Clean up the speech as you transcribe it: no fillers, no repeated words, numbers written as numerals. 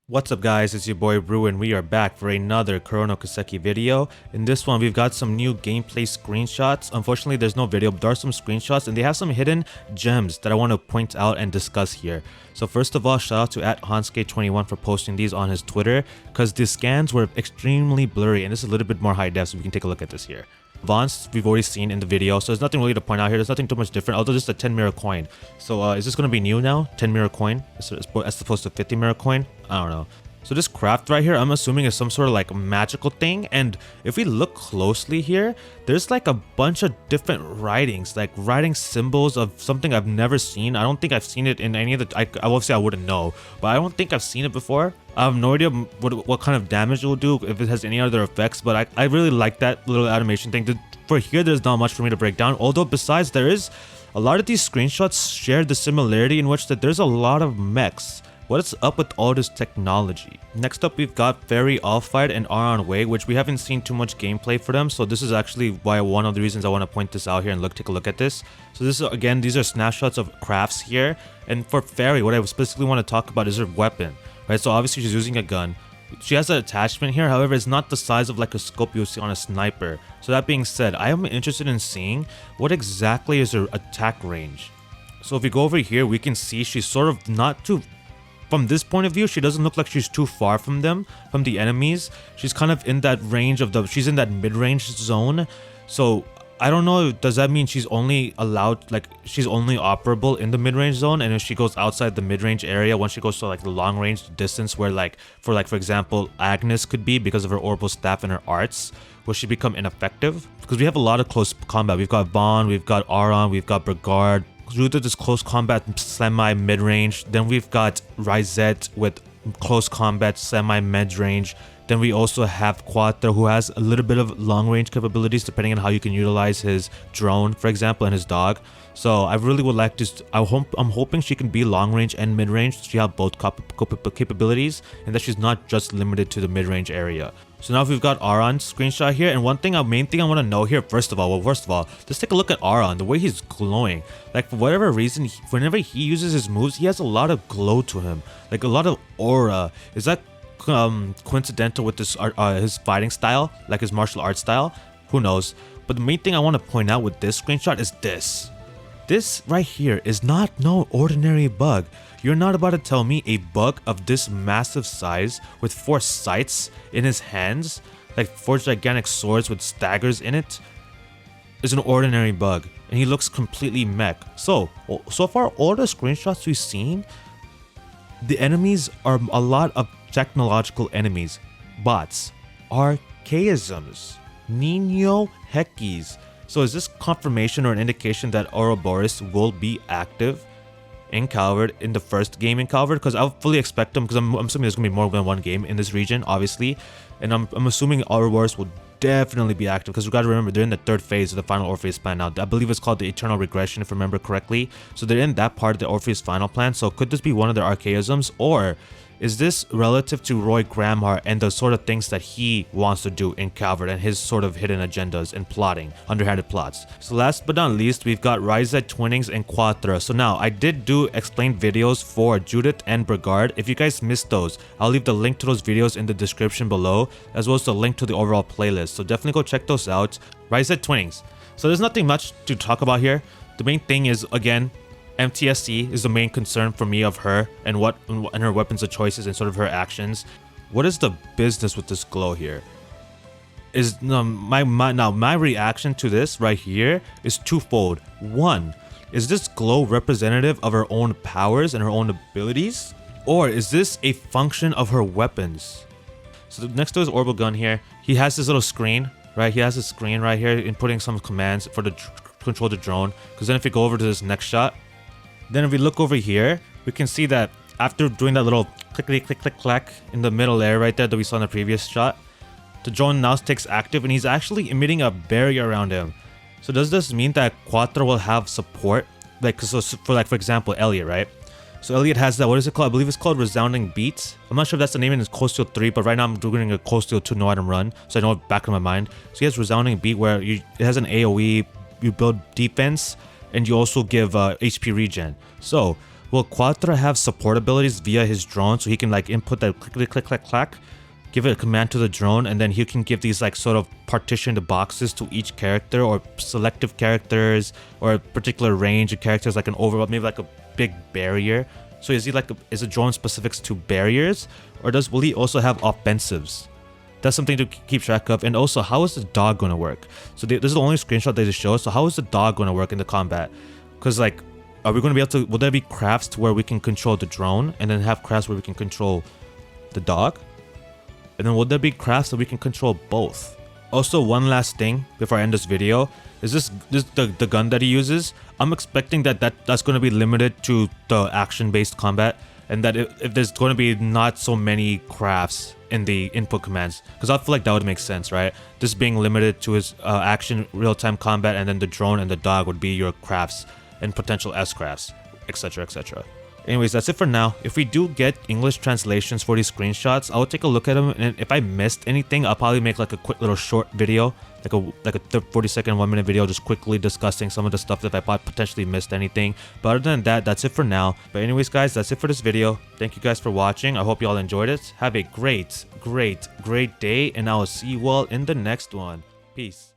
What's up guys, it's your boy Brew and we are back for another Kuro Kiseki video. In this one we've got some new gameplay screenshots. Unfortunately there's no video, but there are some screenshots and they have some hidden gems that I want to point out and discuss here. So first of all, shout out to @Hansuke21 for posting these on his Twitter, because the scans were extremely blurry and this is a little bit more high def, so we can take a look at this here. Vance we've already seen in the video, so there's nothing really to point out here. There's nothing too much different, although just a 10 mirror coin. So is this going to be new now? 10 mirror coin as opposed to 50 mirror coin? I don't know. So this craft right here, I'm assuming is some sort of like magical thing, and if we look closely here, there's like a bunch of different writings, like writing symbols of something I've never seen. I don't think I've seen it in any of the, obviously I wouldn't know, but I don't think I've seen it before. I have no idea what kind of damage it will do, if it has any other effects, but I really like that little animation thing. For here, there's not much for me to break down, although besides there is, a lot of these screenshots share the similarity in which that there's a lot of mechs. What's up with all this technology? Next up, we've got Feri, All-Fight, and Aron Way, which we haven't seen too much gameplay for them. So this is actually why one of the reasons I want to point this out here and take a look at this. So this is, again, these are snapshots of crafts here. And for Feri, what I specifically want to talk about is her weapon, right? So obviously she's using a gun. She has an attachment here, however, it's not the size of like a scope you'll see on a sniper. So that being said, I am interested in seeing what exactly is her attack range. So if we go over here, we can see she's sort of not too... From this point of view, she doesn't look like she's too far from them, from the enemies. She's kind of in that range of she's in that mid-range zone. So I don't know, does that mean she's only allowed, like, she's only operable in the mid-range zone? And if she goes outside the mid-range area, once she goes to like the long-range distance where for example, Agnes could be because of her orbital staff and her arts, will she become ineffective? Because we have a lot of close combat. We've got Vaughn, we've got Aron, we've got Brigard. Due to this close combat semi-mid-range, then we've got Risette with close combat semi-mid-range. Then we also have Quatre, who has a little bit of long-range capabilities depending on how you can utilize his drone, for example, and his dog. So I really would like to, I'm hoping she can be long-range and mid-range. She have both capabilities and that she's not just limited to the mid-range area. So now we've got Aron's screenshot here, and main thing I want to know here, first of all, let's take a look at Aron, the way he's glowing. Like, for whatever reason, whenever he uses his moves, he has a lot of glow to him, like a lot of aura. Is that coincidental with this his fighting style, like his martial arts style? Who knows? But the main thing I want to point out with this screenshot is this. This right here is not no ordinary bug. You're not about to tell me a bug of this massive size with 4 sights in his hands, like 4 gigantic swords with daggers in it, is an ordinary bug. And he looks completely mech. So far, all the screenshots we've seen, the enemies are a lot of technological enemies, bots, archaisms, Nino Hekis. So is this confirmation or an indication that Ouroboros will be active in Calvert in the first game in Calvert? Because I fully expect them, because I'm assuming there's going to be more than one game in this region, obviously. And I'm assuming Ouroboros will definitely be active, because we got to remember they're in the 3rd phase of the final Orpheus plan now. I believe it's called the Eternal Regression, if I remember correctly. So they're in that part of the Orpheus final plan. So could this be one of their archaisms, or is this relative to Roy Gramhar and the sort of things that he wants to do in Calvert and his sort of hidden agendas and plotting, underhanded plots? So last but not least, we've got Risette Twinnings and Quatre. So now, I did do explained videos for Judith and Brigard. If you guys missed those, I'll leave the link to those videos in the description below, as well as the link to the overall playlist. So definitely go check those out. Risette Twinnings. So there's nothing much to talk about here. The main thing is, again, MTSC is the main concern for me of her and her weapons of choices and sort of her actions. What is the business with this glow here? Is my reaction to this right here is twofold. One, is this glow representative of her own powers and her own abilities, or is this a function of her weapons? So next to his orbital gun here, he has this little screen, right? He has a screen right here inputting some commands for the control the drone. Because then if we go over to this next shot, then if we look over here, we can see that after doing that little clickety click click clack in the middle there right there that we saw in the previous shot, the drone now takes active and he's actually emitting a barrier around him. So does this mean that Quatre will have support? Like, so for example, Elliot, right? So Elliot has that, what is it called? I believe it's called Resounding Beats. I'm not sure if that's the name in his Cold Steel 3, but right now I'm doing a Cold Steel 2 no item run, so I know it back in my mind. So he has Resounding Beat where it has an AoE, you build defense, and you also give HP regen. So Will Quatre have support abilities via his drone, so he can like input that click click click clack, give it a command to the drone, and then he can give these like sort of partitioned boxes to each character, or selective characters, or a particular range of characters, like an overall, maybe like a big barrier. So is he like is a drone specifics to barriers, or will he also have offensives? That's something to keep track of. And also, how is the dog going to work? So this is the only screenshot they just show. So how is the dog going to work in the combat? Because like, are we going to be able to, will there be crafts to where we can control the drone, and then have crafts where we can control the dog? And then will there be crafts that we can control both? Also, one last thing before I end this video is the gun that he uses. I'm expecting that's going to be limited to the action-based combat, and that if there's going to be not so many crafts in the input commands, because I feel like that would make sense, right? This being limited to his action real-time combat, and then the drone and the dog would be your crafts and potential S crafts, etc, etc. Anyways, that's it for now. If we do get English translations for these screenshots, I'll take a look at them, and if I missed anything, I'll probably make like a quick little short video, like a 40-second, 1-minute video, just quickly discussing some of the stuff that I potentially missed anything. But other than that, that's it for now. But anyways, guys, that's it for this video. Thank you guys for watching. I hope you all enjoyed it. Have a great day, and I will see you all in the next one. Peace.